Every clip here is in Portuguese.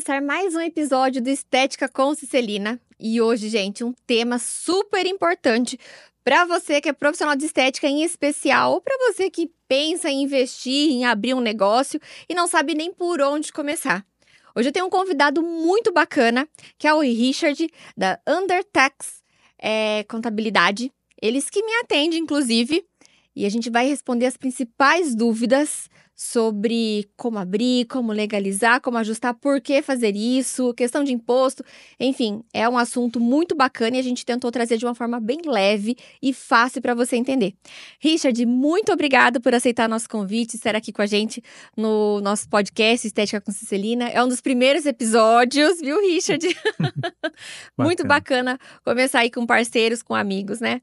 começar mais um episódio do Estética com Cicelina. E hoje, gente, um tema super importante para você que é profissional de estética em especial, ou para você que pensa em investir, em abrir um negócio e não sabe nem por onde começar. Hoje eu tenho um convidado muito bacana, que é o Richard, da Undertax Contabilidade. Eles que me atendem, inclusive, e a gente vai responder as principais dúvidas sobre como abrir, como legalizar, como ajustar, por que fazer isso, questão de imposto, enfim, é um assunto muito bacana e a gente tentou trazer de uma forma bem leve e fácil para você entender. Richard, muito obrigada por aceitar nosso convite, estar aqui com a gente no nosso podcast Estética com Cicelina. É um dos primeiros episódios, viu, Richard? Muito bacana começar aí com parceiros, com amigos, né?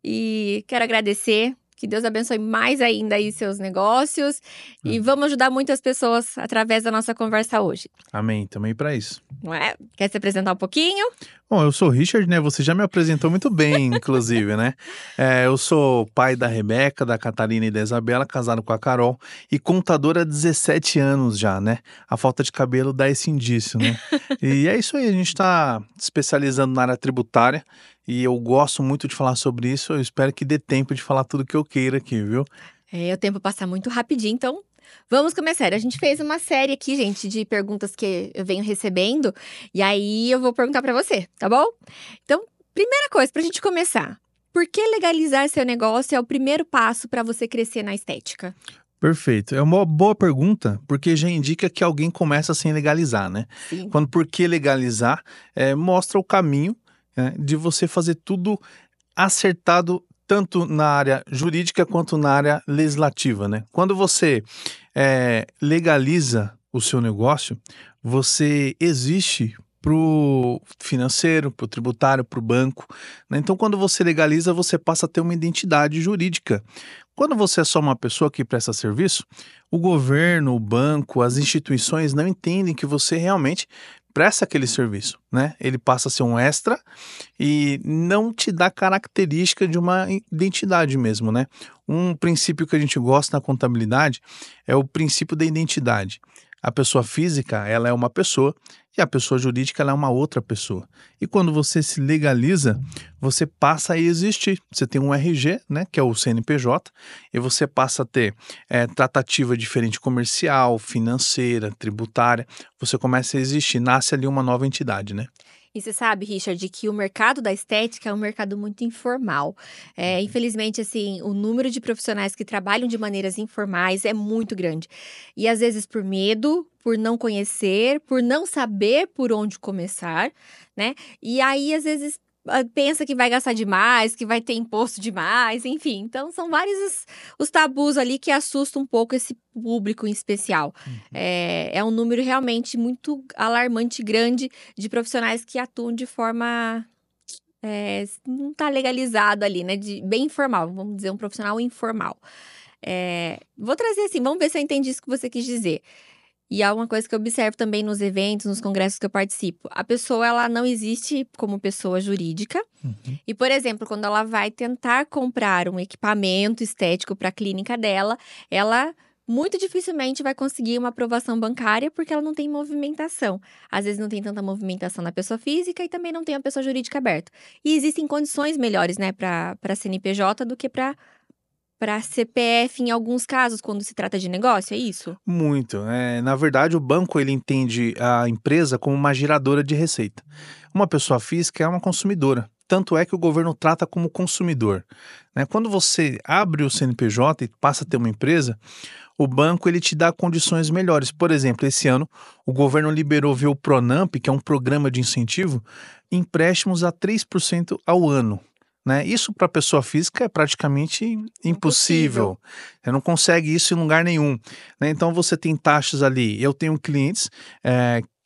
E quero agradecer. Que Deus abençoe mais ainda aí seus negócios. E vamos ajudar muitas pessoas através da nossa conversa hoje. Amém, também para isso. Não é? Quer se apresentar um pouquinho? Bom, eu sou o Richard, né? Você já me apresentou muito bem, inclusive, né? Eu sou pai da Rebeca, da Catarina e da Isabela, casado com a Carol, e contador há 17 anos já, né? A falta de cabelo dá esse indício, né? E é isso aí, a gente está especializando na área tributária, e eu gosto muito de falar sobre isso, eu espero que dê tempo de falar tudo que eu queira aqui, viu? O tempo passa muito rapidinho, então vamos começar. A gente fez uma série aqui, gente, de perguntas que eu venho recebendo, e aí eu vou perguntar para você, tá bom? Então, primeira coisa, pra gente começar, por que legalizar seu negócio é o primeiro passo para você crescer na estética? Perfeito. É uma boa pergunta, porque já indica que alguém começa sem legalizar, né? Sim. Quando por que legalizar, mostra o caminho, né, de você fazer tudo acertado tanto na área jurídica quanto na área legislativa, né? Quando você legaliza o seu negócio, você existe para o financeiro, para o tributário, para o banco, né? Então, quando você legaliza, você passa a ter uma identidade jurídica. Quando você é só uma pessoa que presta serviço, o governo, o banco, as instituições não entendem que você realmente presta aquele serviço, né? Ele passa a ser um extra e não te dá característica de uma identidade mesmo, né? Um princípio que a gente gosta na contabilidade é o princípio da identidade. A pessoa física, ela é uma pessoa e a pessoa jurídica, ela é uma outra pessoa. E quando você se legaliza, você passa a existir. Você tem um RG, né, que é o CNPJ, e você passa a ter tratativa diferente comercial, financeira, tributária. Você começa a existir, nasce ali uma nova entidade, né? E você sabe, Richard, que o mercado da estética é um mercado muito informal. Infelizmente, assim, o número de profissionais que trabalham de maneiras informais é muito grande. E às vezes por medo, por não conhecer, por não saber por onde começar, né? E aí, às vezes, pensa que vai gastar demais, que vai ter imposto demais, enfim. Então, são vários os tabus ali que assustam um pouco esse público em especial. É um número realmente muito alarmante, grande, de profissionais que atuam de forma não está legalizado ali, né? Bem informal, vamos dizer, um profissional informal. Vou trazer assim, vamos ver se eu entendi isso que você quis dizer. E é uma coisa que eu observo também nos eventos, nos congressos que eu participo. A pessoa, ela não existe como pessoa jurídica. E, por exemplo, quando ela vai tentar comprar um equipamento estético para a clínica dela, ela muito dificilmente vai conseguir uma aprovação bancária porque ela não tem movimentação. Às vezes não tem tanta movimentação na pessoa física e também não tem a pessoa jurídica aberta. E existem condições melhores, né, para CNPJ do que para CPF em alguns casos, quando se trata de negócio, é isso? Muito. Na verdade, o banco ele entende a empresa como uma geradora de receita. Uma pessoa física é uma consumidora. Tanto é que o governo trata como consumidor, né? Quando você abre o CNPJ e passa a ter uma empresa, o banco ele te dá condições melhores. Por exemplo, esse ano o governo liberou via o Pronamp, que é um programa de incentivo, empréstimos a 3% ao ano. Né? Isso para a pessoa física é praticamente impossível. Você não consegue isso em lugar nenhum. Né? Então você tem taxas ali. Eu tenho clientes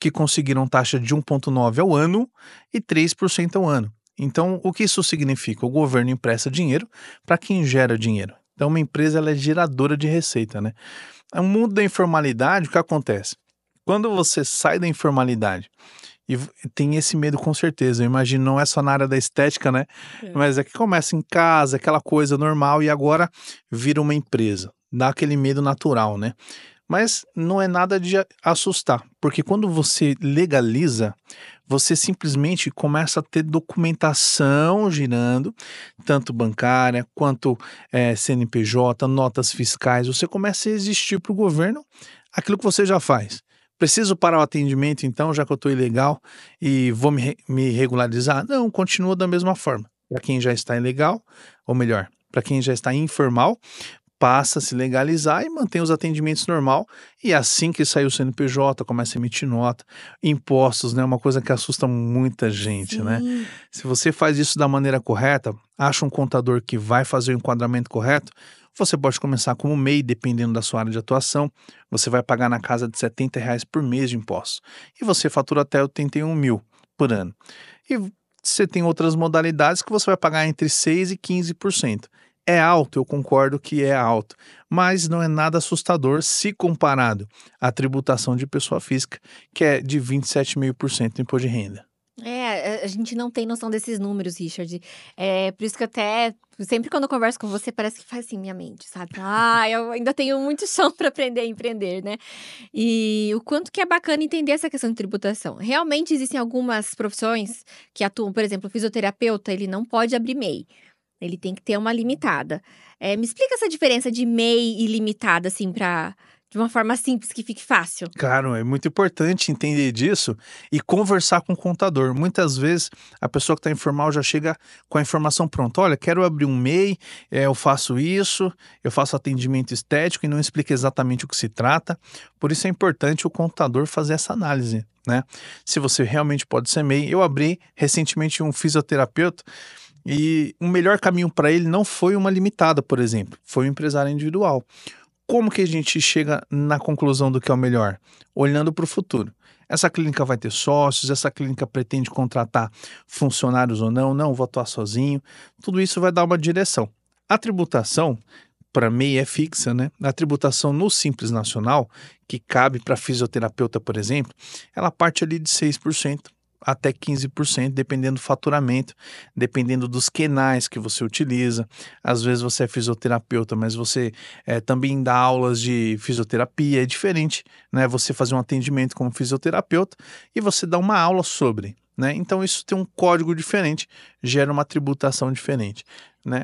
que conseguiram taxa de 1,9% ao ano e 3% ao ano. Então, o que isso significa? O governo empresta dinheiro para quem gera dinheiro. Então, uma empresa ela é geradora de receita. Né? No mundo da informalidade, o que acontece? Quando você sai da informalidade e tem esse medo com certeza, eu imagino, não é só na área da estética, né? Mas é que começa em casa, aquela coisa normal, e agora vira uma empresa. Dá aquele medo natural, né? Mas não é nada de assustar, porque quando você legaliza, você simplesmente começa a ter documentação girando, tanto bancária quanto CNPJ, notas fiscais. Você começa a existir para o governo aquilo que você já faz. Preciso parar o atendimento, então, já que eu estou ilegal e vou me regularizar? Não, continua da mesma forma. Para quem já está ilegal, ou melhor, para quem já está informal, passa a se legalizar e mantém os atendimentos normal, e assim que sair o CNPJ, começa a emitir nota, impostos, né, uma coisa que assusta muita gente, né. Sim. Se você faz isso da maneira correta, acha um contador que vai fazer o enquadramento correto, você pode começar como MEI, dependendo da sua área de atuação, você vai pagar na casa de R$ 70 por mês de impostos, e você fatura até 81.000 por ano. E você tem outras modalidades que você vai pagar entre 6% e 15%. É alto, eu concordo que é alto, mas não é nada assustador se comparado à tributação de pessoa física, que é de 27,5% de imposto de renda. A gente não tem noção desses números, Richard. É por isso que até sempre quando eu converso com você, parece que faz assim minha mente, sabe? Eu ainda tenho muito chão para aprender a empreender, né? E o quanto que é bacana entender essa questão de tributação. Realmente existem algumas profissões que atuam, por exemplo, o fisioterapeuta, ele não pode abrir MEI. Ele tem que ter uma limitada. Me explica essa diferença de MEI e limitada, assim, de uma forma simples, que fique fácil. Claro, é muito importante entender disso e conversar com o contador. Muitas vezes a pessoa que está informal já chega com a informação pronta. Olha, quero abrir um MEI, eu faço isso, eu faço atendimento estético e não explica exatamente o que se trata. Por isso é importante o contador fazer essa análise, né? Se você realmente pode ser MEI. Eu abri recentemente um fisioterapeuta e o melhor caminho para ele não foi uma limitada, por exemplo, foi um empresário individual. Como que a gente chega na conclusão do que é o melhor? Olhando para o futuro. Essa clínica vai ter sócios, essa clínica pretende contratar funcionários ou não, não, vou atuar sozinho. Tudo isso vai dar uma direção. A tributação, para MEI é fixa, né? A tributação no Simples Nacional, que cabe para fisioterapeuta, por exemplo, ela parte ali de 6% até 15%, dependendo do faturamento, dependendo dos quenais que você utiliza. Às vezes você é fisioterapeuta, mas você também dá aulas de fisioterapia, é diferente, né? Você fazer um atendimento como fisioterapeuta e você dá uma aula sobre, né? Então isso tem um código diferente, gera uma tributação diferente, né?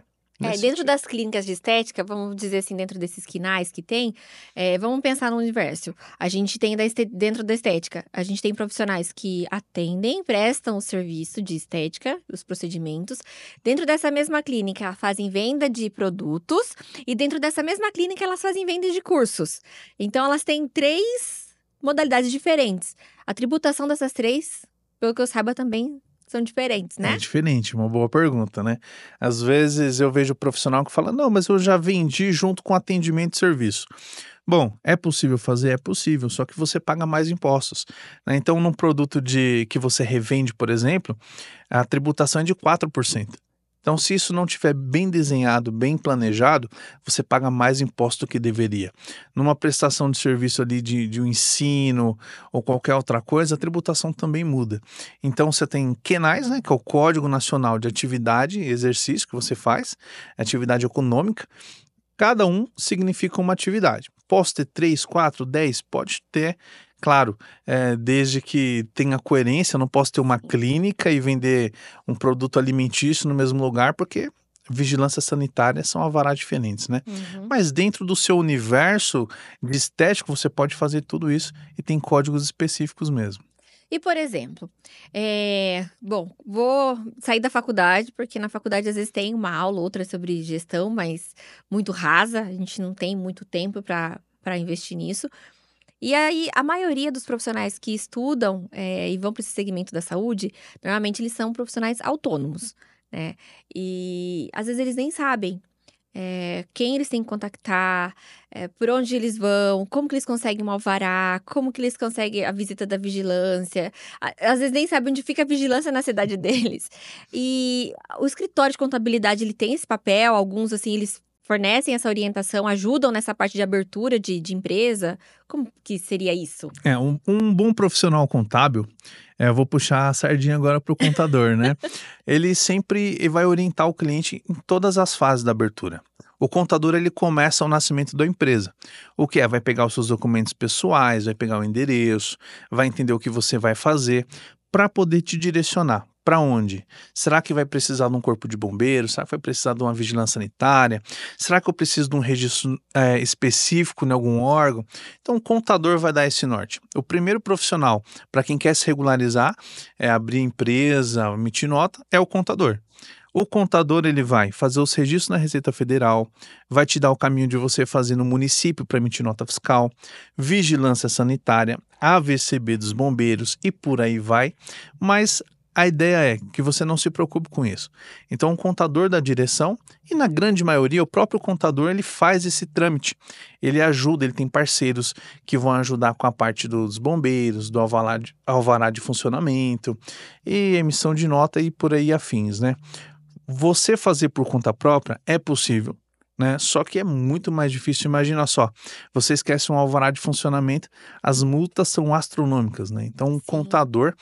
Dentro das clínicas de estética, vamos dizer assim, dentro desses quinais que tem, vamos pensar no universo. A gente tem dentro da estética, a gente tem profissionais que atendem, prestam o serviço de estética, os procedimentos. Dentro dessa mesma clínica, fazem venda de produtos e dentro dessa mesma clínica, elas fazem venda de cursos. Então, elas têm 3 modalidades diferentes. A tributação dessas 3, pelo que eu saiba, também são diferentes, né? É diferente, uma boa pergunta, né? Às vezes eu vejo profissional que fala, não, mas eu já vendi junto com atendimento e serviço. Bom, é possível fazer? É possível, só que você paga mais impostos, né? Então, num produto que você revende, por exemplo, a tributação é de 4%. Então, se isso não estiver bem desenhado, bem planejado, você paga mais imposto do que deveria. Numa prestação de serviço ali de um ensino ou qualquer outra coisa, a tributação também muda. Então, você tem QNAES, né, que é o Código Nacional de Atividade e Exercício que você faz, atividade econômica. Cada um significa uma atividade. Posso ter 3, 4, 10? Pode ter, claro, desde que tenha coerência. Eu não posso ter uma clínica e vender um produto alimentício no mesmo lugar, porque vigilância sanitária são alvarás diferentes, né? Uhum. Mas dentro do seu universo de estético, você pode fazer tudo isso e tem códigos específicos mesmo. E, por exemplo, bom, vou sair da faculdade, porque na faculdade às vezes tem uma aula ou outra sobre gestão, mas muito rasa, a gente não tem muito tempo para investir nisso. E aí, a maioria dos profissionais que estudam, e vão para esse segmento da saúde, normalmente eles são profissionais autônomos, né? E às vezes eles nem sabem quem eles têm que contactar, por onde eles vão, como que eles conseguem um alvará, como que eles conseguem a visita da vigilância. Às vezes nem sabem onde fica a vigilância na cidade deles. E o escritório de contabilidade, ele tem esse papel, alguns, assim, eles fornecem essa orientação, ajudam nessa parte de abertura de empresa. Como que seria isso? Um bom profissional contábil, eu vou puxar a sardinha agora para o contador, né? Ele sempre vai orientar o cliente em todas as fases da abertura. O contador ele começa o nascimento da empresa. O que é? Vai pegar os seus documentos pessoais, vai pegar o endereço, vai entender o que você vai fazer para poder te direcionar. Para onde? Será que vai precisar de um corpo de bombeiros? Será que vai precisar de uma vigilância sanitária? Será que eu preciso de um registro específico em algum órgão? Então, o contador vai dar esse norte. O primeiro profissional, para quem quer se regularizar, abrir empresa, emitir nota, é o contador. O contador ele vai fazer os registros na Receita Federal, vai te dar o caminho de você fazer no município para emitir nota fiscal, vigilância sanitária, AVCB dos bombeiros e por aí vai, mas a ideia é que você não se preocupe com isso. Então, o contador da direção, e na grande maioria, o próprio contador, ele faz esse trâmite. Ele ajuda, ele tem parceiros que vão ajudar com a parte dos bombeiros, do alvará de funcionamento, e emissão de nota e por aí afins, né? Você fazer por conta própria é possível, né? Só que é muito mais difícil. Imagina só, você esquece um alvará de funcionamento, as multas são astronômicas, né? Então, um Sim. contador,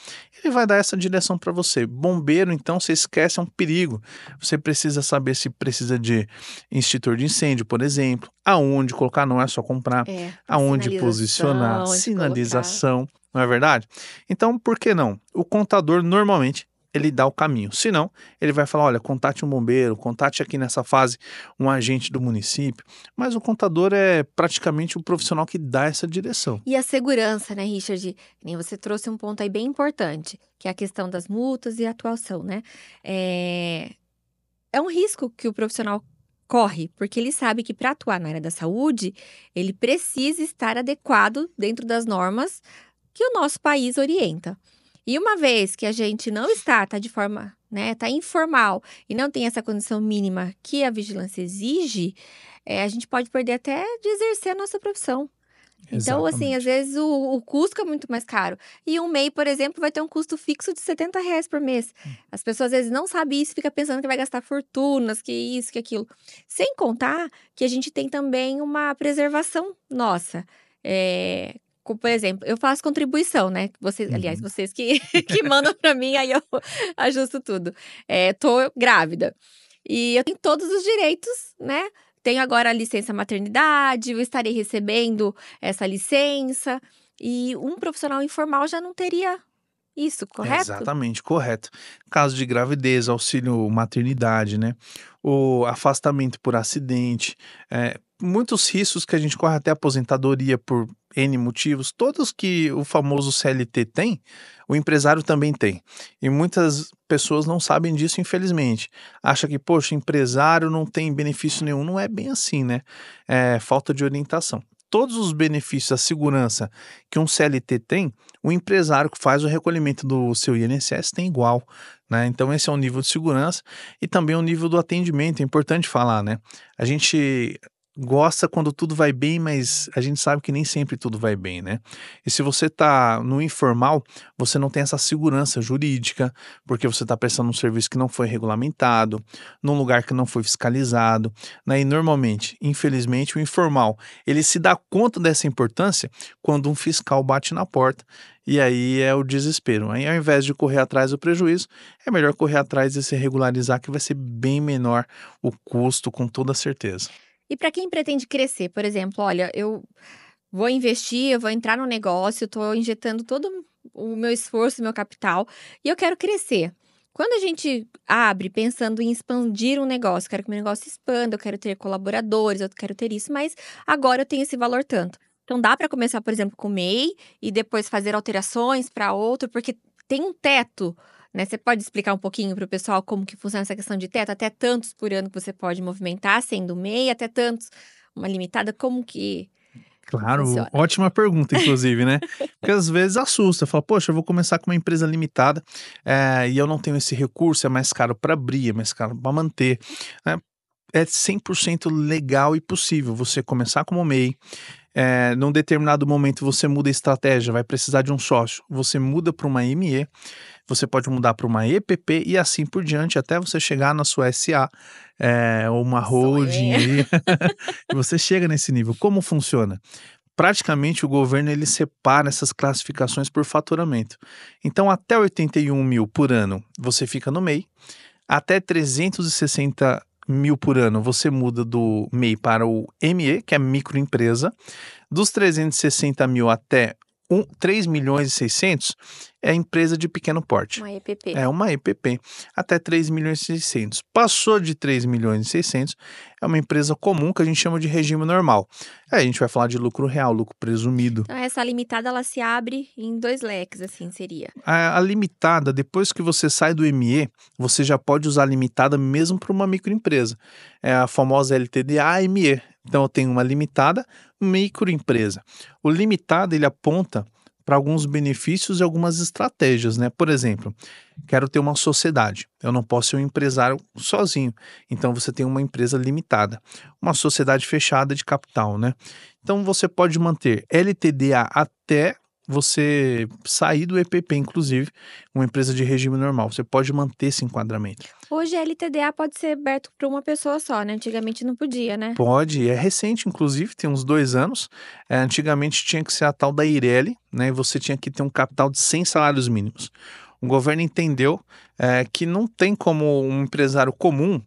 ele vai dar essa direção para você. Bombeiro, então, você esquece, é um perigo. Você precisa saber se precisa de extintor de incêndio, por exemplo, aonde colocar, não é só comprar, A aonde posicionar, sinalização, onde colocar. sinalização, não é verdade? Então, por que não? O contador, normalmente, ele dá o caminho. Se não, ele vai falar: olha, contate um bombeiro, contate aqui nessa fase um agente do município. Mas o contador é praticamente o profissional que dá essa direção. E a segurança, né, Richard? Que nem você trouxe um ponto aí bem importante, que é a questão das multas e a atuação, né? É, é um risco que o profissional corre, porque ele sabe que para atuar na área da saúde, ele precisa estar adequado dentro das normas que o nosso país orienta. E uma vez que a gente não está de forma, né, tá informal e não tem essa condição mínima que a vigilância exige, a gente pode perder até de exercer a nossa profissão. Então, assim, às Exatamente. vezes o custo é muito mais caro. E um MEI, por exemplo, vai ter um custo fixo de R$ 70 por mês. As pessoas às vezes não sabem isso, fica pensando que vai gastar fortunas, que isso, que aquilo. Sem contar que a gente tem também uma preservação nossa. Por exemplo, eu faço contribuição, né? Vocês, aliás, Uhum. vocês que, que mandam para mim, aí eu ajusto tudo. Tô grávida. E eu tenho todos os direitos, né? Tenho agora a licença maternidade, eu estarei recebendo essa licença. E um profissional informal já não teria isso, correto? Exatamente, correto. Caso de gravidez, auxílio maternidade, né? O afastamento por acidente, muitos riscos que a gente corre até aposentadoria por N motivos, todos que o famoso CLT tem, o empresário também tem. E muitas pessoas não sabem disso, infelizmente. Acha que, poxa, empresário não tem benefício nenhum. Não é bem assim, né? É falta de orientação. Todos os benefícios, a segurança que um CLT tem, o empresário que faz o recolhimento do seu INSS tem igual, né? Então esse é o nível de segurança e também o nível do atendimento, é importante falar, né? A gente gosta quando tudo vai bem, mas a gente sabe que nem sempre tudo vai bem, né? E se você tá no informal, você não tem essa segurança jurídica, porque você está prestando um serviço que não foi regulamentado, num lugar que não foi fiscalizado, né? E normalmente, infelizmente, o informal, ele se dá conta dessa importância quando um fiscal bate na porta. E aí é o desespero. Aí, ao invés de correr atrás do prejuízo, é melhor correr atrás de se regularizar, que vai ser bem menor o custo, com toda certeza. E para quem pretende crescer, por exemplo, olha, eu vou investir, eu vou entrar no negócio, estou injetando todo o meu esforço, o meu capital, e eu quero crescer. Quando a gente abre pensando em expandir um negócio, quero que meu negócio expanda, eu quero ter colaboradores, eu quero ter isso, mas agora eu tenho esse valor tanto. Então dá para começar, por exemplo, com o MEI e depois fazer alterações para outro, porque tem um teto, né? Você pode explicar um pouquinho para o pessoal como que funciona essa questão de teto? Até tantos por ano que você pode movimentar sendo MEI, até tantos, uma limitada, como que Claro, funciona? ótima pergunta, inclusive, né? Porque às vezes assusta, fala, poxa, eu vou começar com uma empresa limitada, e eu não tenho esse recurso, é mais caro para abrir, é mais caro para manter, né? É 100% legal e possível você começar como MEI, num determinado momento você muda a estratégia, vai precisar de um sócio, você muda para uma ME, você pode mudar para uma EPP e assim por diante, até você chegar na sua SA, ou uma Sonho, holding hein? aí, e você chega nesse nível. Como funciona? Praticamente o governo ele separa essas classificações por faturamento. Então até 81 mil por ano você fica no MEI, até 360 mil por ano, você muda do MEI para o ME, que é microempresa. Dos 360 mil até 3 milhões e 600 é empresa de pequeno porte. Uma EPP. É uma EPP, até 3 milhões e 600. Passou de 3 milhões e 600, é uma empresa comum que a gente chama de regime normal. Aí a gente vai falar de lucro real, lucro presumido. Então, essa limitada, ela se abre em 2 leques, assim, seria. A limitada, depois que você sai do ME, você já pode usar a limitada mesmo para uma microempresa. É a famosa LTDA-ME. Então, eu tenho uma limitada, microempresa. O limitado, ele aponta para alguns benefícios e algumas estratégias, né? Por exemplo, quero ter uma sociedade. Eu não posso ser um empresário sozinho. Então, você tem uma empresa limitada. Uma sociedade fechada de capital, né? Então, você pode manter LTDA até você sair do EPP, inclusive, uma empresa de regime normal. Você pode manter esse enquadramento. Hoje, a LTDA pode ser aberto para uma pessoa só, né? Antigamente não podia, né? Pode, é recente, inclusive, tem uns 2 anos. Antigamente tinha que ser a tal da Eireli, né? E você tinha que ter um capital de 100 salários mínimos. O governo entendeu que não tem como um empresário comum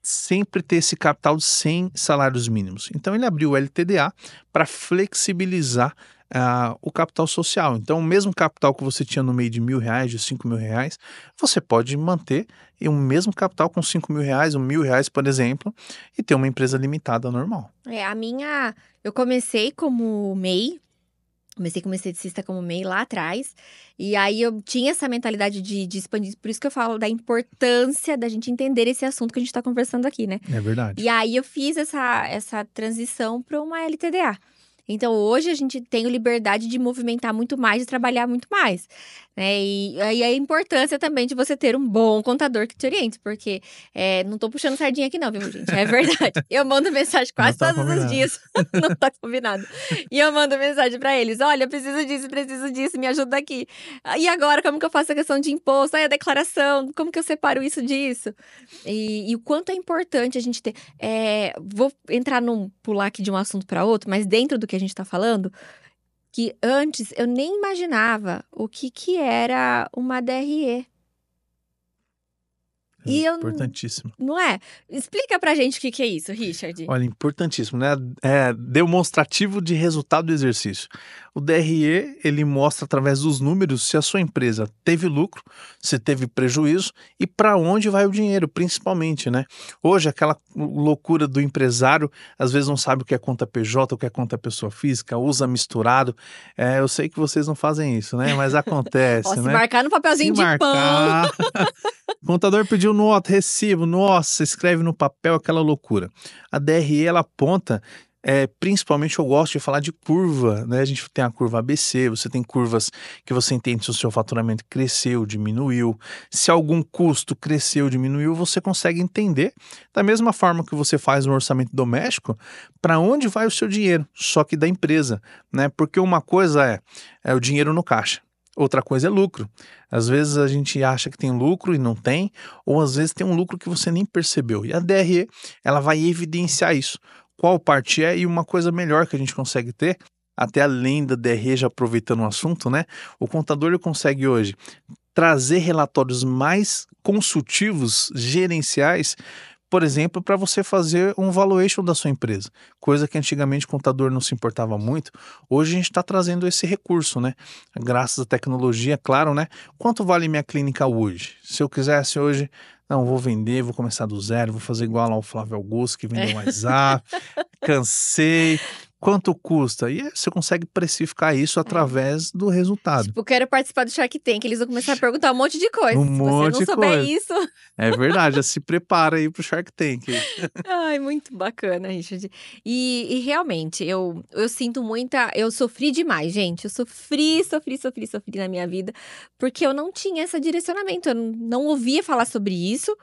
sempre ter esse capital de 100 salários mínimos. Então, ele abriu o LTDA para flexibilizar o capital social. Então, o mesmo capital que você tinha no meio de R$1.000, de R$5.000, você pode manter o mesmo capital com R$5.000, R$1.000, por exemplo, e ter uma empresa limitada normal. Eu comecei como MEI, comecei como esteticista como MEI lá atrás, e aí eu tinha essa mentalidade de expandir, por isso que eu falo da importância da gente entender esse assunto que a gente tá conversando aqui, né? É verdade. E aí eu fiz essa transição para uma LTDA. Então, hoje a gente tem a liberdade de movimentar muito mais, de trabalhar muito mais, né? E aí a importância também de você ter um bom contador que te oriente, porque não tô puxando sardinha aqui não, viu, gente? É verdade. Eu mando mensagem quase Não tá todos os combinado. dias, não tá combinado. E eu mando mensagem pra eles, olha, preciso disso, me ajuda aqui. E agora, como que eu faço a questão de imposto? Aí a declaração, como que eu separo isso disso? E o quanto é importante a gente ter... vou pular aqui de um assunto para outro, mas dentro do que a gente tá falando, que antes eu nem imaginava o que era uma DRE. E eu, Importantíssimo. não é? Explica pra gente o que é isso, Richard. Olha, importantíssimo, né? Demonstrativo de resultado do exercício. O DRE, ele mostra através dos números se a sua empresa teve lucro, se teve prejuízo e para onde vai o dinheiro, principalmente, né? Hoje, aquela loucura do empresário, às vezes não sabe o que é conta PJ, o que é conta pessoa física, usa misturado. Eu sei que vocês não fazem isso, né? Mas acontece, Ó, se né? marcar no papelzinho Se de pão. marcar, o contador pediu nota, recibo, nossa, escreve no papel aquela loucura. A DRE, ela aponta, principalmente eu gosto de falar de curva, né? A gente tem a curva ABC, você tem curvas que você entende se o seu faturamento cresceu, diminuiu, se algum custo cresceu, diminuiu, você consegue entender, da mesma forma que você faz no orçamento doméstico, para onde vai o seu dinheiro, só que da empresa, né? Porque uma coisa é o dinheiro no caixa. Outra coisa é lucro. Às vezes a gente acha que tem lucro e não tem, ou às vezes tem um lucro que você nem percebeu. E a DRE, ela vai evidenciar isso. Qual parte é? E uma coisa melhor que a gente consegue ter, até além da DRE, já aproveitando o assunto, né? O contador ele consegue hoje trazer relatórios mais consultivos, gerenciais, por exemplo, para você fazer um valuation da sua empresa, coisa que antigamente o contador não se importava muito. Hoje a gente está trazendo esse recurso, né? Graças à tecnologia, claro, né? Quanto vale minha clínica hoje? Se eu quisesse hoje, não, vou vender, vou começar do zero, vou fazer igual ao Flávio Augusto, que vendeu um WhatsApp, cansei. Quanto custa? E você consegue precificar isso através do resultado. Tipo, quero participar do Shark Tank, eles vão começar a perguntar um monte de coisa. Um Se você monte não de souber coisa. isso... É verdade, já se prepara aí pro Shark Tank. Ai, muito bacana, Richard. E realmente, eu sinto muita... Eu sofri demais, gente. Eu sofri na minha vida. Porque eu não tinha esse direcionamento. Eu não ouvia falar sobre isso.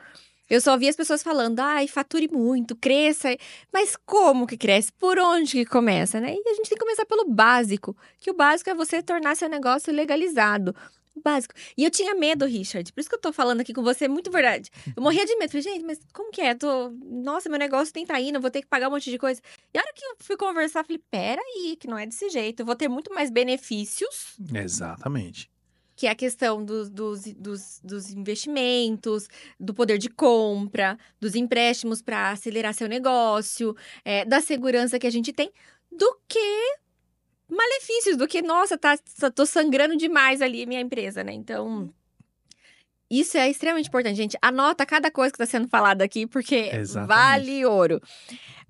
Eu só ouvia as pessoas falando, ai, fature muito, cresça. Mas como que cresce? Por onde que começa, né? E a gente tem que começar pelo básico. Que o básico é você tornar seu negócio legalizado. O básico. E eu tinha medo, Richard. Por isso que eu tô falando aqui com você, é muito verdade. Eu morria de medo. Falei, gente, mas como que é? Nossa, meu negócio tem tá indo, eu vou ter que pagar um monte de coisa. E a hora que eu fui conversar, falei, peraí, que não é desse jeito. Eu vou ter muito mais benefícios. Exatamente. que é a questão dos investimentos, do poder de compra, dos empréstimos para acelerar seu negócio, da segurança que a gente tem, do que malefícios, do que, nossa, tô sangrando demais ali minha empresa, né? Então, isso é extremamente importante, gente. Anota cada coisa que está sendo falada aqui, porque Exatamente. vale ouro.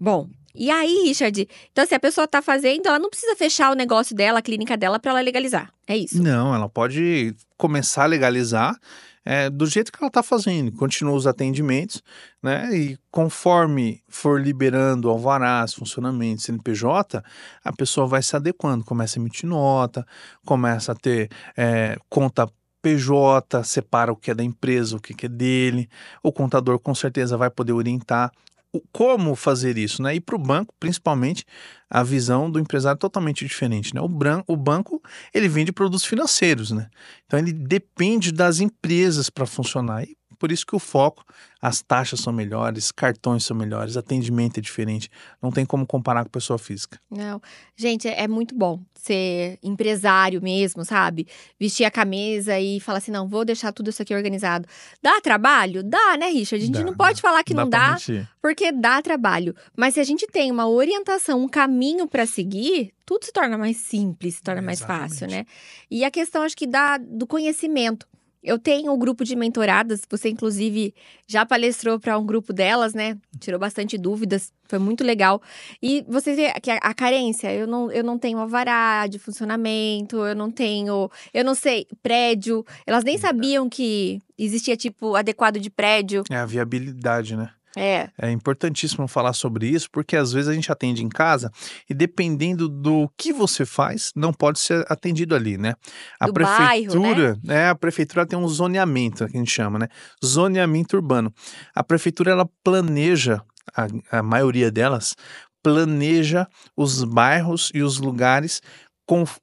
Bom, e aí, Richard? Então, se a pessoa tá fazendo, ela não precisa fechar o negócio dela, a clínica dela, para ela legalizar. É isso. Não, ela pode começar a legalizar do jeito que ela está fazendo, continua os atendimentos, né? E conforme for liberando alvarás, funcionamento, CNPJ, a pessoa vai se adequando, começa a emitir nota, começa a ter conta PJ, separa o que é da empresa, o que é dele. O contador com certeza vai poder orientar como fazer isso, né? E para o banco, principalmente, a visão do empresário é totalmente diferente, né? O banco, ele vende produtos financeiros, né? Então, ele depende das empresas para funcionar. E por isso que o foco, as taxas são melhores, cartões são melhores, atendimento é diferente. Não tem como comparar com pessoa física. Não, gente, é muito bom ser empresário mesmo, sabe? Vestir a camisa e falar assim, não, vou deixar tudo isso aqui organizado. Dá trabalho? Dá, né, Richard? A gente não pode falar que Não não dá para dá, mentir. porque dá trabalho. Mas se a gente tem uma orientação, um caminho para seguir, tudo se torna mais simples, se torna mais fácil, Exatamente. né? E a questão, acho que do conhecimento. Eu tenho um grupo de mentoradas, você inclusive já palestrou para um grupo delas, né? Tirou bastante dúvidas, foi muito legal. E você vê que a carência, eu não tenho alvará de funcionamento, eu não sei, prédio. Elas nem sabiam que existia tipo adequado de prédio. É a viabilidade, né? É, É importantíssimo falar sobre isso, porque às vezes a gente atende em casa e dependendo do que você faz, não pode ser atendido ali, né? do bairro, né? A prefeitura tem um zoneamento, que a gente chama, né? Zoneamento urbano. A prefeitura, ela planeja, a maioria delas, planeja os bairros e os lugares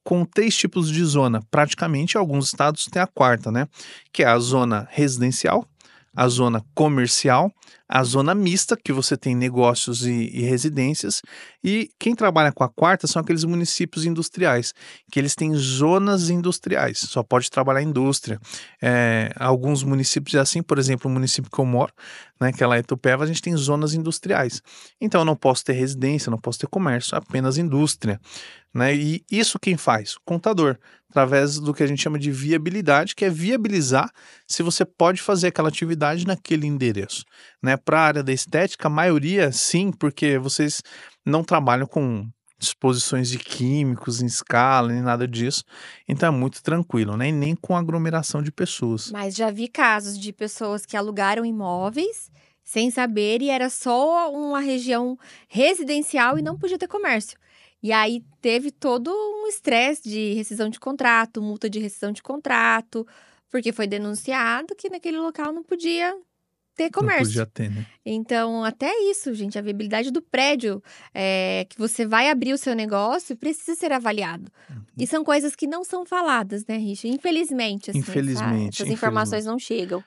com 3 tipos de zona. Praticamente, alguns estados têm a quarta, né? Que é a zona residencial, a zona comercial, a zona mista, que você tem negócios e residências, e quem trabalha com a quarta são aqueles municípios industriais, que eles têm zonas industriais, só pode trabalhar indústria. Alguns municípios é assim, por exemplo, o município que eu moro, né, que é lá em Itupeva, a gente tem zonas industriais. Então eu não posso ter residência, não posso ter comércio, apenas indústria, né? E isso quem faz? O contador, através do que a gente chama de viabilidade, que é viabilizar se você pode fazer aquela atividade naquele endereço, né? Para a área da estética, a maioria sim, porque vocês não trabalham com disposições de químicos em escala, nem nada disso, então é muito tranquilo, né? E nem com aglomeração de pessoas. Mas já vi casos de pessoas que alugaram imóveis sem saber e era só uma região residencial e não podia ter comércio. E aí teve todo um estresse de rescisão de contrato, multa de rescisão de contrato, porque foi denunciado que naquele local não podia ter Não comércio. podia ter, né? Então, até isso, gente, a viabilidade do prédio que você vai abrir o seu negócio precisa ser avaliado. E são coisas que não são faladas, né, Richard? Infelizmente, assim, Infelizmente, essas infelizmente. informações não chegam.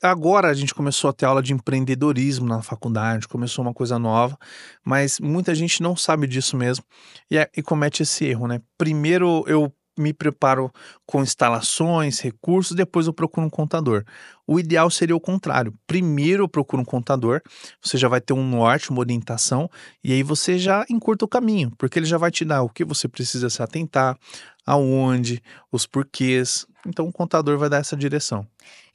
Agora a gente começou a ter aula de empreendedorismo na faculdade, começou uma coisa nova, mas muita gente não sabe disso mesmo e comete esse erro, né? Primeiro eu me preparo com instalações, recursos, depois eu procuro um contador. O ideal seria o contrário. Primeiro eu procuro um contador, você já vai ter um norte, uma orientação, e aí você já encurta o caminho, porque ele já vai te dar o que você precisa se atentar, aonde, os porquês. Então o contador vai dar essa direção.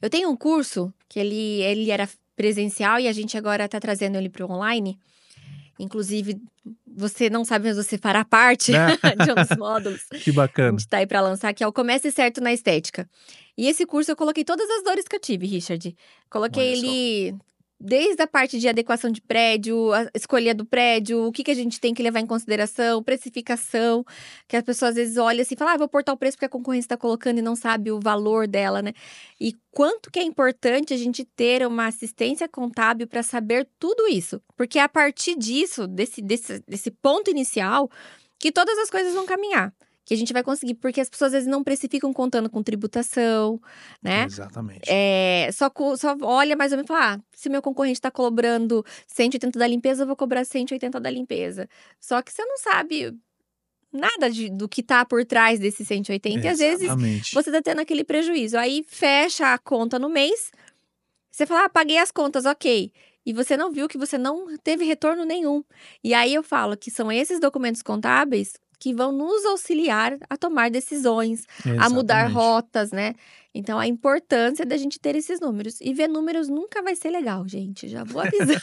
Eu tenho um curso que ele era presencial e a gente agora está trazendo ele para o online. Inclusive, você não sabe, mas você fará parte Né? de um dos módulos. Que A bacana. gente tá aí para lançar, que é o Comece Certo na Estética. E esse curso eu coloquei todas as dores que eu tive, Richard. Coloquei Olha só. ele desde a parte de adequação de prédio, a escolha do prédio, o que a gente tem que levar em consideração, precificação, que as pessoas às vezes olham assim e falam, vou portar o preço porque a concorrência está colocando e não sabe o valor dela, né? E quanto que é importante a gente ter uma assistência contábil para saber tudo isso. Porque é a partir disso, desse ponto inicial, que todas as coisas vão caminhar. Que a gente vai conseguir, porque as pessoas às vezes não precificam contando com tributação, né? Exatamente. Só olha mais ou menos e fala, se meu concorrente está cobrando 180 da limpeza, eu vou cobrar 180 da limpeza. Só que você não sabe, nada do que tá por trás desse 180. E às vezes Exatamente. você tá tendo aquele prejuízo. Aí fecha a conta no mês, você fala, paguei as contas, ok. E você não viu que você não teve retorno nenhum. E aí eu falo que são esses documentos contábeis que vão nos auxiliar a tomar decisões, a mudar Exatamente. rotas, né? Então, a importância da gente ter esses números. E ver números nunca vai ser legal, gente. Já vou avisando,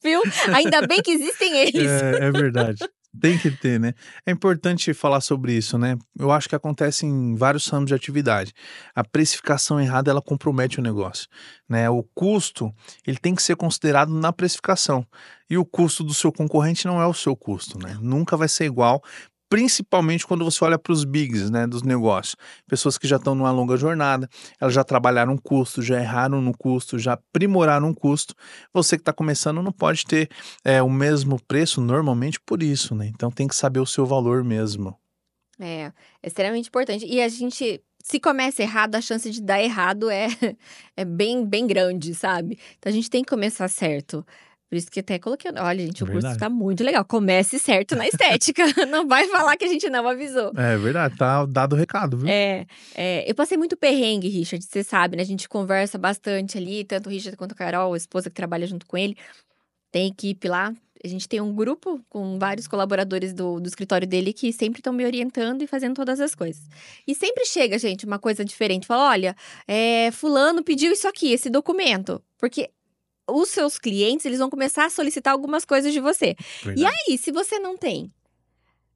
viu? Ainda bem que existem eles. É verdade. Tem que ter, né. É importante falar sobre isso, né. Eu acho que acontece em vários ramos de atividade. A precificação errada, ela compromete o negócio, né. O custo, ele tem que ser considerado na precificação. E o custo do seu concorrente não é o seu custo, né. Nunca vai ser igual, principalmente quando você olha para os bigs, né, dos negócios. Pessoas que já estão numa longa jornada, elas já trabalharam um custo, já erraram no custo, já aprimoraram um custo. Você que está começando não pode ter o mesmo preço normalmente por isso, né, então tem que saber o seu valor mesmo. É extremamente importante. E a gente, se começa errado, a chance de dar errado é, é bem, bem grande, sabe? Então a gente tem que começar certo. Por isso que até coloquei, olha, gente, o curso Verdade. está muito legal. Comece certo na estética. Não vai falar que a gente não avisou. É verdade, tá dado o recado, viu. Eu passei muito perrengue, Richard, você sabe, né? A gente conversa bastante ali, tanto o Richard quanto a Carol, a esposa que trabalha junto com ele. Tem equipe lá. A gente tem um grupo com vários colaboradores do escritório dele que sempre estão me orientando e fazendo todas as coisas. E sempre chega, gente, uma coisa diferente. Fala, olha, fulano pediu isso aqui, esse documento. Porque os seus clientes, eles vão começar a solicitar algumas coisas de você. E Verdade, aí, se você não tem?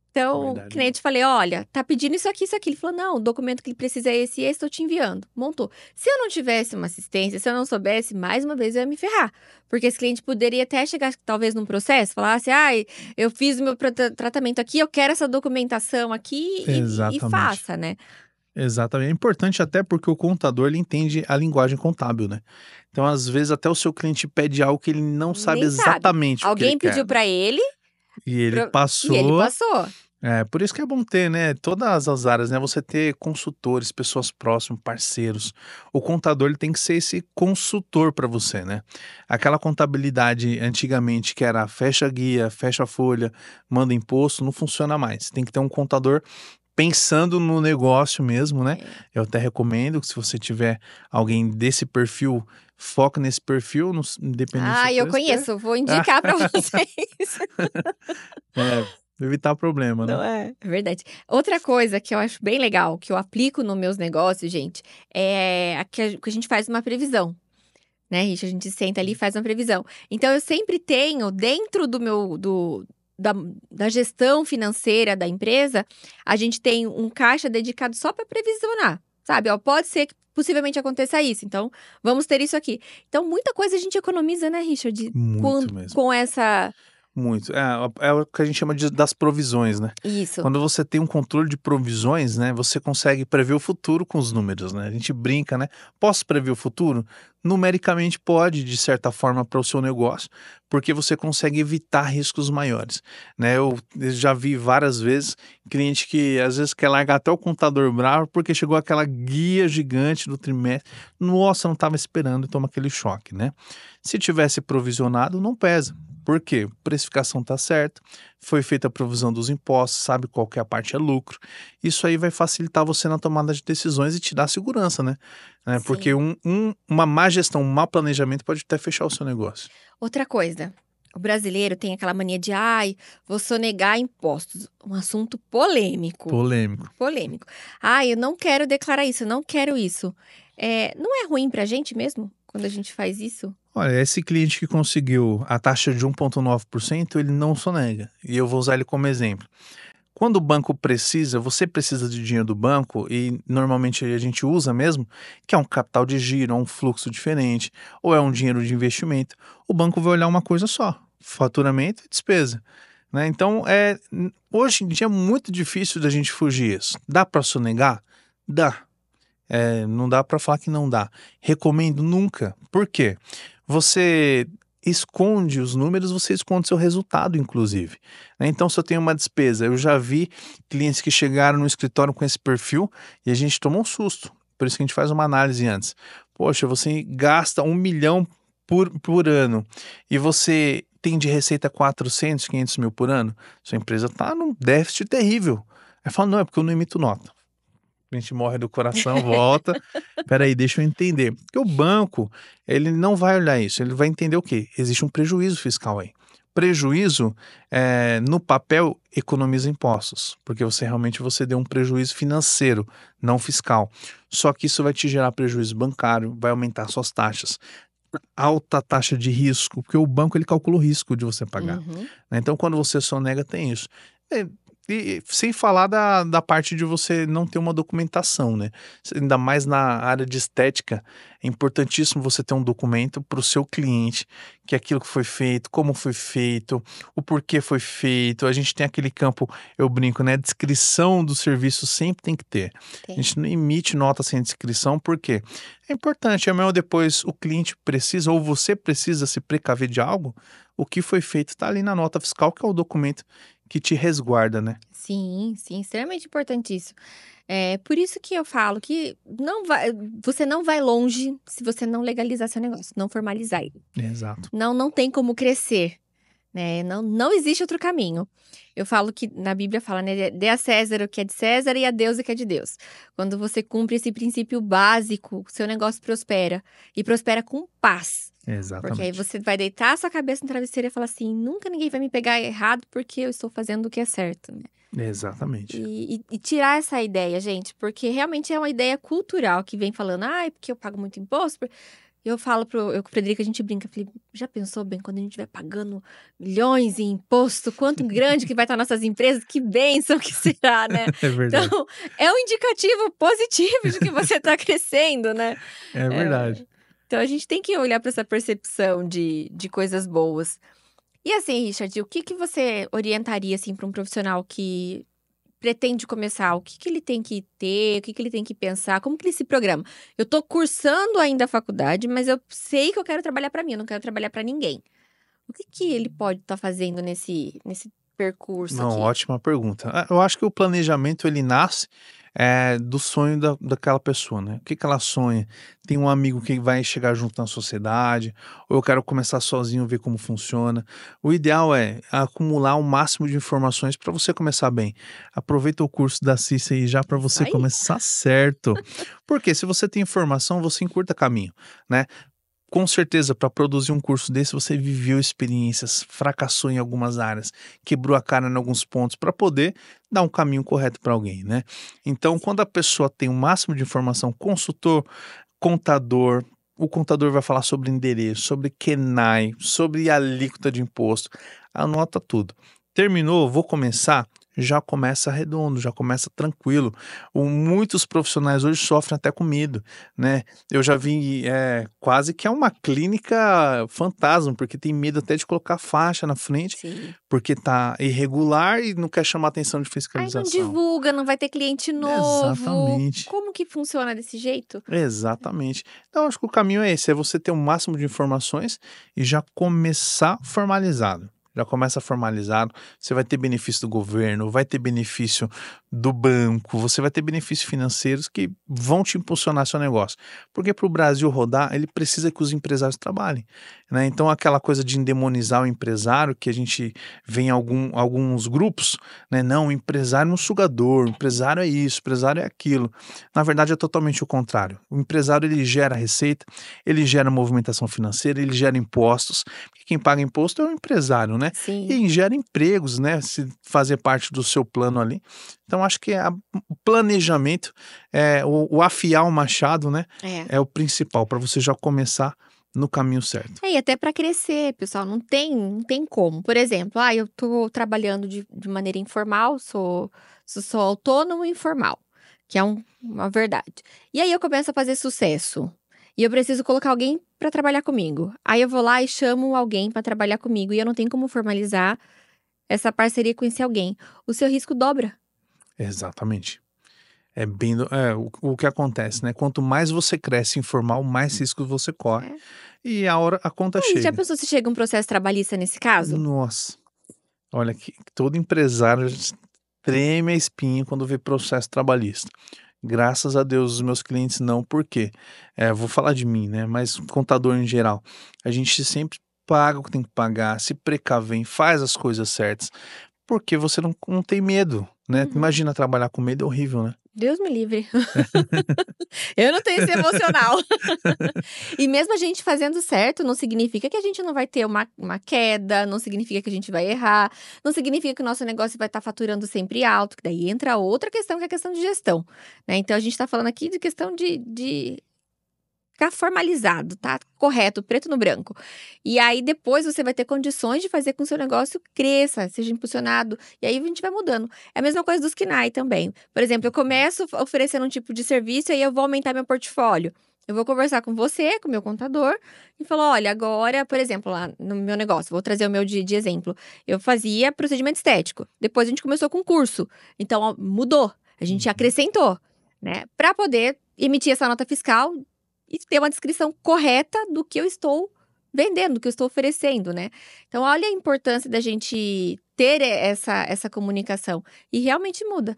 Então, que verdade nem eu te mesmo. falei, olha, tá pedindo isso aqui, isso aqui. Ele falou, não, o documento que ele precisa é esse e esse, tô te enviando. Montou. Se eu não tivesse uma assistência, se eu não soubesse, mais uma vez eu ia me ferrar. Porque esse cliente poderia até chegar, talvez, num processo, falar assim, ai, eu fiz o meu tratamento aqui, eu quero essa documentação aqui e Exatamente, faça, né? exatamente. É importante até porque o contador ele entende a linguagem contábil, né. Então às vezes até o seu cliente pede algo que ele não sabe Nem sabe. exatamente o que ele Alguém quer, pediu né. pra ele E ele e ele passou. passou. Por isso que é bom ter, né, todas as áreas, né, você ter consultores, pessoas próximas, parceiros. O contador ele tem que ser esse consultor para você, né. Aquela contabilidade antigamente que era fecha guia, fecha folha, manda imposto, não funciona mais. Tem que ter um contador pensando no negócio mesmo, né. É. Eu até recomendo que se você tiver alguém desse perfil, foca nesse perfil, independente do seu Ah, eu preço, que conheço, vou indicar pra vocês. é, evitar problema, né. Não é? É verdade. Outra coisa que eu acho bem legal, que eu aplico nos meus negócios, gente, é que a gente faz uma previsão, né, a gente senta ali e faz uma previsão. Então eu sempre tenho dentro do meu da da gestão financeira da empresa, a gente tem um caixa dedicado só para previsionar, sabe, ó, pode ser que possivelmente aconteça isso, então vamos ter isso aqui. Então muita coisa a gente economiza, né, Richard, Muito quando mesmo. com essa Muito. É o que a gente chama das provisões, né. isso. Quando você tem um controle de provisões, né, você consegue prever o futuro com os números, né. A gente brinca, né: "Posso prever o futuro?" Numericamente pode, de certa forma, para o seu negócio, porque você consegue evitar riscos maiores, né. Eu já vi várias vezes cliente que, às vezes, quer largar até o contador bravo, porque chegou aquela guia gigante do trimestre. Nossa, não estava esperando e toma aquele choque, né. Se tivesse provisionado, não pesa. Por quê? Precificação está certa, foi feita a provisão dos impostos, sabe qual que é a parte é lucro. Isso aí vai facilitar você na tomada de decisões e te dar segurança, né. Porque Sim. uma má gestão, um mau planejamento pode até fechar o seu negócio. Outra coisa, o brasileiro tem aquela mania de, ai, vou sonegar impostos. Um assunto polêmico. Polêmico. Polêmico. Ai, eu não quero declarar isso, eu não quero isso. Não é ruim pra gente mesmo quando a gente faz isso? Olha, esse cliente que conseguiu a taxa de 1,9%, ele não sonega, e eu vou usar ele como exemplo. Quando o banco precisa, você precisa de dinheiro do banco e normalmente a gente usa mesmo, que é um capital de giro, é um fluxo diferente, ou é um dinheiro de investimento, o banco vai olhar uma coisa só, faturamento e despesa, né? Então, hoje em dia é muito difícil da gente fugir isso. Dá para sonegar? Dá. Não dá para falar que não dá. Recomendo nunca. Por quê? Você esconde os números, você esconde seu resultado, inclusive, né. Então, se eu tenho uma despesa, eu já vi clientes que chegaram no escritório com esse perfil e a gente toma um susto. Por isso que a gente faz uma análise antes. Poxa, você gasta 1 milhão por ano e você tem de receita 400, 500 mil por ano, sua empresa está num déficit terrível. Aí fala, não, é porque eu não emito nota. A gente morre do coração, volta. Peraí, deixa eu entender. Porque o banco, ele não vai olhar isso, ele vai entender o quê? Existe um prejuízo fiscal aí. Prejuízo, no papel, economiza impostos, porque você deu um prejuízo financeiro, não fiscal. Só que isso vai te gerar prejuízo bancário, vai aumentar suas taxas. Alta taxa de risco, porque o banco ele calcula o risco de você pagar, Uhum. né. Então quando você sonega tem isso. Eh, e sem falar da parte de você não ter uma documentação, né, ainda mais na área de estética, é importantíssimo você ter um documento para o seu cliente, que é aquilo que foi feito, como foi feito, o porquê foi feito, a gente tem aquele campo, eu brinco, né, descrição do serviço sempre tem que ter. A Tem. gente não emite nota sem descrição, por quê? É importante, amanhã ou depois o cliente precisa ou você precisa se precaver de algo, o que foi feito está ali na nota fiscal, que é o documento que te resguarda, né. Sim, sim, extremamente importante isso. É por isso que eu falo que você não vai longe se você não legalizar seu negócio, não formalizar ele. Exato. Não tem como crescer, né, não existe outro caminho. Eu falo que na Bíblia fala, né, dê a César o que é de César e a Deus o que é de Deus. Quando você cumpre esse princípio básico, seu negócio prospera, e prospera com paz. Porque aí Exatamente. você vai deitar a sua cabeça no travesseiro e falar assim: "Nunca ninguém vai me pegar errado, porque eu estou fazendo o que é certo", né. Exatamente. E tirar essa ideia, gente, porque realmente é uma ideia cultural que vem falando: "Ai, porque eu pago muito imposto, eu falo eu com o Frederico, a gente brinca, falei: "Já pensou bem quando a gente vai pagando milhões em imposto, quanto grande que vai estar nossas empresas, que bênção que será, né". É Então, verdade. é um indicativo positivo de que você está crescendo, né. É verdade. Então a gente tem que olhar para essa percepção de coisas boas. E assim, Richard, o que que você orientaria, assim, para um profissional que pretende começar? O que que ele tem que ter? O que que ele tem que pensar? Como que ele se programa? Eu tô cursando ainda a faculdade, mas eu sei que eu quero trabalhar para mim, eu não quero trabalhar para ninguém. O que que ele pode estar fazendo nesse percurso Não, aqui? ótima pergunta. Eu acho que o planejamento ele nasce, do sonho daquela pessoa, né. O que que ela sonha? Tem um amigo que vai chegar junto na sociedade, ou eu quero começar sozinho, ver como funciona. O ideal é acumular o máximo de informações para você começar bem. Aproveita o curso da Cissa aí já para Isso você aí. começar certo. Porque se você tem informação, você encurta caminho, né. Com certeza, para produzir um curso desse, você viveu experiências, fracassou em algumas áreas, quebrou a cara em alguns pontos para poder dar um caminho correto para alguém, né. Então, quando a pessoa tem o máximo de informação, consultor, contador, o contador vai falar sobre endereço, sobre KENAI, sobre alíquota de imposto, anota tudo. Terminou, vou começar, já começa redondo, já começa tranquilo. Muitos profissionais hoje sofrem até com medo, né. Eu já vi, quase que é uma clínica fantasma, porque tem medo até de colocar faixa na frente, Sim. porque tá irregular e não quer chamar atenção de Aí não fiscalização. divulga, não vai ter cliente novo. Exatamente, Como que funciona desse jeito? exatamente. Então acho que o caminho é esse, é você ter o máximo de informações e já começar formalizado. Já começa formalizado, você vai ter benefício do governo, vai ter benefício do banco, você vai ter benefícios financeiros que vão te impulsionar seu negócio. Porque para o Brasil rodar, ele precisa que os empresários trabalhem, né? Então aquela coisa de endemonizar o empresário, que a gente vê em alguns grupos, né? Não, o empresário é um sugador, o empresário é isso, o empresário é aquilo. Na verdade é totalmente o contrário. O empresário ele gera receita, ele gera movimentação financeira, ele gera impostos, porque quem paga imposto é o empresário, né? Sim. E gera empregos, né? Se fazer parte do seu plano ali. Então, acho que o planejamento, o afiar o machado, né? É. É o principal para você já começar no caminho certo. É, e até para crescer, pessoal, não tem como. Por exemplo, eu tô trabalhando de maneira informal, sou autônomo informal, que é uma verdade. E aí eu começo a fazer sucesso, e eu preciso colocar alguém para trabalhar comigo. Aí eu vou lá e chamo alguém para trabalhar comigo, e eu não tenho como formalizar essa parceria com esse alguém. O seu risco dobra. Exatamente. É bem o que acontece, né? Quanto mais você cresce informal, mais riscos você corre. É. E a conta Aí, já chega. pensou se chega um processo trabalhista nesse caso? Nossa, olha que todo empresário treme a espinha quando vê processo trabalhista. Graças a Deus, os meus clientes não, por quê? Vou falar de mim, né, mas contador em geral, a gente sempre paga o que tem que pagar, se precavém, faz as coisas certas, porque você não tem medo, né? Uhum. Imagina trabalhar com medo, é horrível, né? Deus me livre. Eu não tenho esse emocional. E mesmo a gente fazendo certo, não significa que a gente não vai ter uma queda, não significa que a gente vai errar, não significa que o nosso negócio vai estar faturando sempre alto, que daí entra outra questão, que é a questão de gestão, né? Então, a gente tá falando aqui de questão de ficar formalizado, tá? Correto, preto no branco. E aí, depois, você vai ter condições de fazer com que o seu negócio cresça, seja impulsionado. E aí, a gente vai mudando. É a mesma coisa dos KINAI também. Por exemplo, eu começo oferecendo um tipo de serviço e aí eu vou aumentar meu portfólio. Eu vou conversar com você, com o meu contador, e falar: olha, agora, por exemplo, lá no meu negócio, vou trazer o meu de exemplo. Eu fazia procedimento estético. Depois a gente começou com curso. Então, ó, mudou. A gente acrescentou, né? Para poder emitir essa nota fiscal e ter uma descrição correta do que eu estou vendendo, do que eu estou oferecendo, né? Então, olha a importância da gente ter essa comunicação. E realmente muda.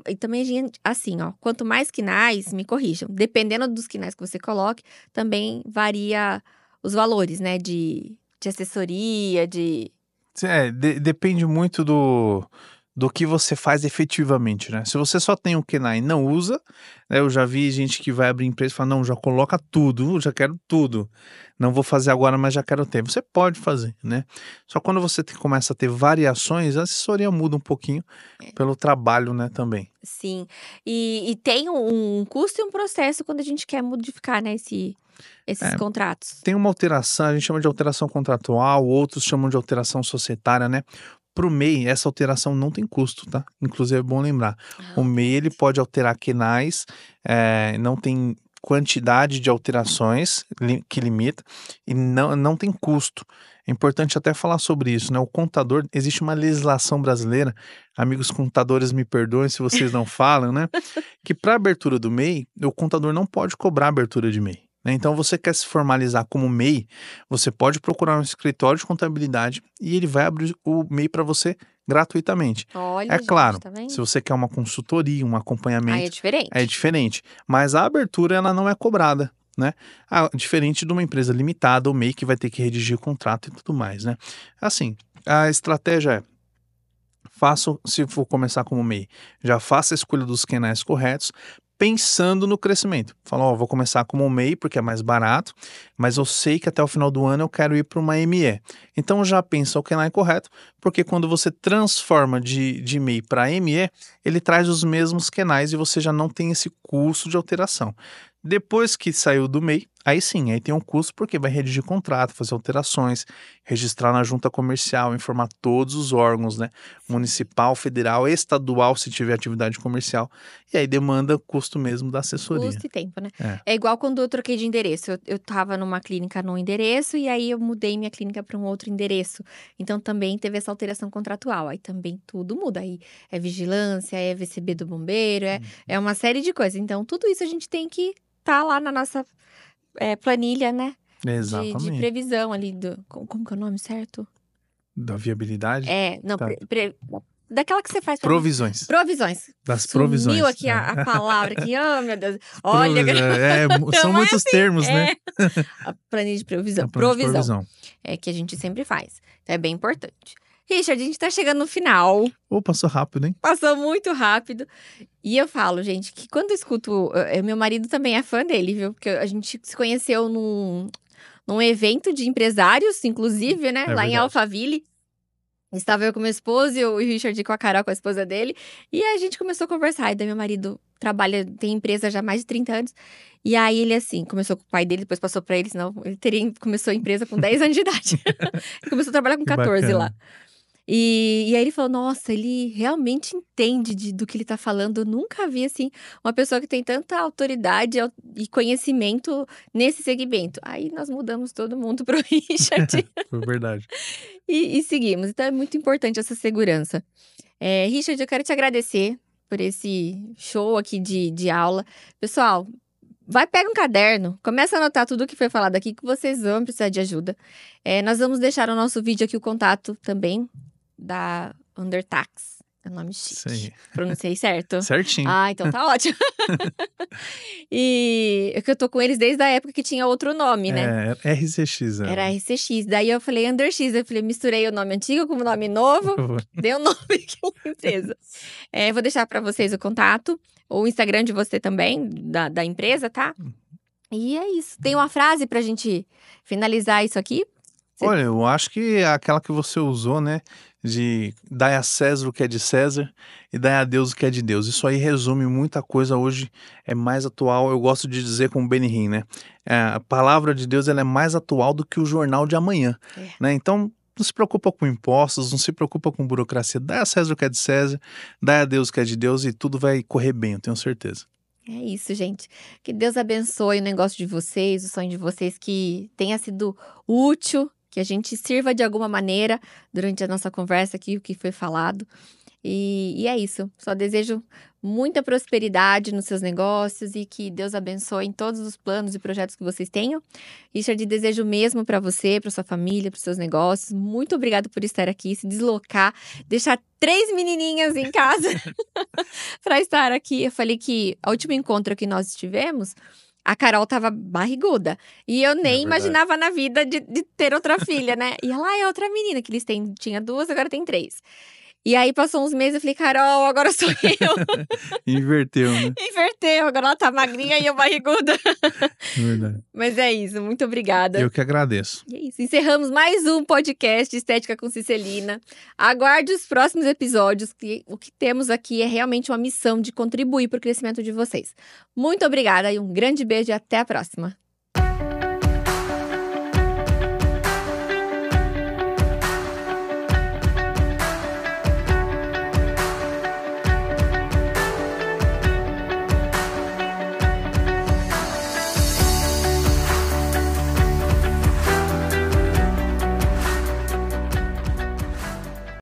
E também, gente, assim, ó, quanto mais quinais, me corrijam, dependendo dos quinais que você coloque, também varia os valores, né? De assessoria, de. Depende muito do que você faz efetivamente, né? Se você só tem o KENAI e não usa, né, eu já vi gente que vai abrir empresa e fala, não, já coloca tudo, já quero tudo. Não vou fazer agora, mas já quero ter. Você pode fazer, né? Só quando você começa a ter variações, a assessoria muda um pouquinho pelo trabalho, né, também. Sim. E tem um custo e um processo quando a gente quer modificar, né, esses É, contratos. Tem uma alteração, a gente chama de alteração contratual, outros chamam de alteração societária, né? Para o MEI, essa alteração não tem custo, tá? Inclusive é bom lembrar. O Ok. MEI ele pode alterar quenais, não tem quantidade de alterações que limita e não tem custo. É importante até falar sobre isso, né? O contador, existe uma legislação brasileira, amigos contadores me perdoem se vocês não falam, né? Que para abertura do MEI, o contador não pode cobrar abertura de MEI, né? Então, você quer se formalizar como MEI, você pode procurar um escritório de contabilidade e ele vai abrir o MEI para você gratuitamente. É Olha, gente, claro, tá se vendo? você quer uma consultoria, um Aí é acompanhamento, é diferente. diferente. Mas a abertura ela não é cobrada, né? Diferente de uma empresa limitada, o MEI que vai ter que redigir o contrato e tudo mais, né? Assim, a estratégia é se for começar como MEI, já faça a escolha dos canais corretos, pensando no crescimento. Fala, ó, vou começar como MEI porque é mais barato, mas eu sei que até o final do ano eu quero ir para uma ME. Então já pensa o canal correto, porque quando você transforma de MEI para ME, ele traz os mesmos canais e você já não tem esse custo de alteração. Depois que saiu do MEI, aí sim, aí tem um custo porque vai redigir contrato, fazer alterações, registrar na junta comercial, informar todos os órgãos, né? Municipal, federal, estadual, se tiver atividade comercial. E aí demanda custo mesmo da assessoria. Custo e tempo, né? É. É igual quando eu troquei de endereço. Eu tava numa clínica num endereço e aí eu mudei minha clínica para um outro endereço. Então também teve essa alteração contratual. Aí também tudo muda. Aí é vigilância, é VCB do bombeiro, é uma série de coisas. Então tudo isso a gente tem que tá lá na nossa planilha, né? De Exatamente. previsão ali do. Como que é o nome certo? Da viabilidade. Não, Tá. daquela que você faz pra. Provisões. Provisões. Das Sumiu provisões. aqui a palavra aqui. Oh, meu Deus. Olha, Provisões. São então é muitos assim. termos, né? A planilha de É provisão. plano de Provisão. provisão. É que a gente sempre faz. Então é bem importante. Richard, a gente tá chegando no final. Passou rápido, hein? Passou muito rápido. E eu falo, gente, que quando eu escuto. Meu marido também é fã dele, viu? Porque a gente se conheceu num evento de empresários, inclusive, né? É Lá em verdade. Alphaville. Estava eu com meu esposo e o Richard com a Carol, com a esposa dele. E a gente começou a conversar. E daí meu marido tem empresa já há mais de 30 anos. E aí ele, assim, começou com o pai dele, depois passou pra ele, senão começou a empresa com 10 anos de idade. Ele começou a trabalhar com Que 14 lá. bacana. E aí ele falou, nossa, ele realmente entende do que ele tá falando. Eu nunca vi, assim, uma pessoa que tem tanta autoridade e conhecimento nesse segmento. Aí nós mudamos todo mundo pro Richard. Foi verdade. E seguimos. Então é muito importante essa segurança. Richard, eu quero te agradecer por esse show aqui de aula. Pessoal, pega um caderno, começa a anotar tudo o que foi falado aqui, que vocês vão precisar de ajuda. Nós vamos deixar no nosso vídeo aqui o contato também da Undertax. É um nome chique. Sei. Pronunciei certo? Certinho. Ah, então tá ótimo. E é que eu tô com eles desde a época que tinha outro nome, né? É, RCX. Era RCX. Daí eu falei Underx. Eu falei, misturei o nome antigo com o nome novo. Deu o nome aqui na empresa. Vou deixar pra vocês o contato. O Instagram de você também, da empresa, tá? E é isso. Tem uma frase pra gente finalizar isso aqui? Olha, eu acho que é aquela que você usou, né? De dai a César o que é de César e dai a Deus o que é de Deus. Isso aí resume muita coisa hoje, é mais atual. Eu gosto de dizer com o Benihim, né? A palavra de Deus ela é mais atual do que o jornal de amanhã, né? Então, não se preocupa com impostos, não se preocupa com burocracia. Dai a César o que é de César, dai a Deus o que é de Deus e tudo vai correr bem, eu tenho certeza. É isso, gente. Que Deus abençoe o negócio de vocês, o sonho de vocês, que tenha sido útil, que a gente sirva de alguma maneira durante a nossa conversa aqui, o que foi falado. E é isso. Só desejo muita prosperidade nos seus negócios e que Deus abençoe em todos os planos e projetos que vocês tenham. Richard, desejo o mesmo para você, para sua família, para os seus negócios. Muito obrigada por estar aqui, se deslocar, deixar 3 menininhas em casa para estar aqui. Eu falei que o último encontro que nós tivemos, a Carol tava barriguda. E eu nem imaginava na vida de ter outra filha, né? E ela é outra menina, que eles tinha 2, agora tem 3. E aí passou uns meses, eu falei, Carol, agora sou eu. Inverteu, né? Inverteu, agora ela tá magrinha e eu barriguda. Verdade. Mas é isso, muito obrigada. Eu que agradeço. E é isso, encerramos mais um podcast Estética com Cicelina. Aguarde os próximos episódios, que o que temos aqui é realmente uma missão de contribuir para o crescimento de vocês. Muito obrigada e um grande beijo e até a próxima.